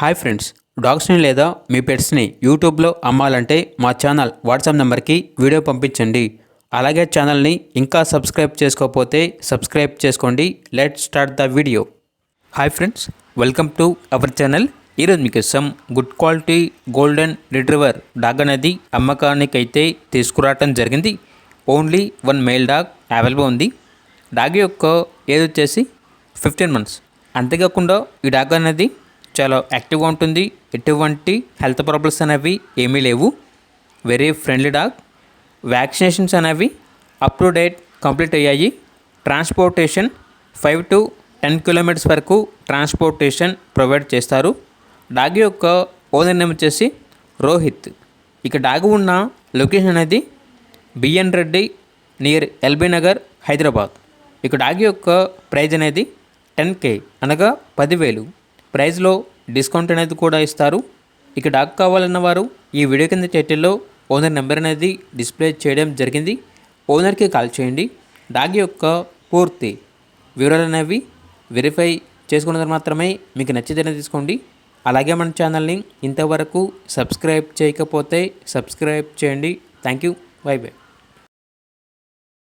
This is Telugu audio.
హాయ్ ఫ్రెండ్స్, డాగ్స్ని లేదా మీ పెట్స్ని యూట్యూబ్లో అమ్మాలంటే మా ఛానల్ వాట్సాప్ నెంబర్కి వీడియో పంపించండి. అలాగే ఛానల్ని ఇంకా సబ్స్క్రైబ్ చేసుకోకపోతే సబ్స్క్రైబ్ చేసుకోండి. Let's start the video. Hi friends, welcome to our channel. ఈరోజు మీకోసం good quality golden retriever dog అనేది అమ్మకానికైతే తీసుకురావటం జరిగింది. Only one male dog available ఉంది. డాగ్ యొక్క ఏజ్ వచ్చేసి 15 months. అంతేకాకుండా ఈ డాగ్ అనేది చాలా యాక్టివ్గా ఉంటుంది. ఎటువంటి హెల్త్ ప్రాబ్లమ్స్ అనేవి ఏమీ లేవు. Very friendly dog. వ్యాక్సినేషన్స్ అనేవి అప్ టు డేట్ కంప్లీట్ అయ్యాయి. ట్రాన్స్పోర్టేషన్ 5 to 10 kilometers వరకు ట్రాన్స్పోర్టేషన్ ప్రొవైడ్ చేస్తారు. డాగ్ యొక్క ఓనర్ నేమ్ వచ్చేసి రోహిత్. ఇక డాగ్ ఉన్న లొకేషన్ అనేది బిఎన్ రెడ్డి నియర్ ఎల్బీ నగర్, హైదరాబాద్. ఇక డాగ్ యొక్క ప్రైజ్ అనేది 10K అనగా 10,000. ప్రైజ్లో డిస్కౌంట్ అనేది కూడా ఇస్తారు. ఇక డాగ్ కావాలన్న వారు ఈ వీడియో కింద టైటిల్లో ఓనర్ నెంబర్ అనేది డిస్ప్లే చేయడం జరిగింది. ఓనర్కి కాల్ చేయండి. డాగ్ యొక్క పూర్తి వివరాలు అనేవి వెరిఫై చేసుకున్న మాత్రమే మీకు నచ్చితేనే తీసుకోండి. అలాగే మన ఛానల్ని ఇంతవరకు సబ్స్క్రైబ్ చేయకపోతే సబ్స్క్రైబ్ చేయండి. Thank you. By by.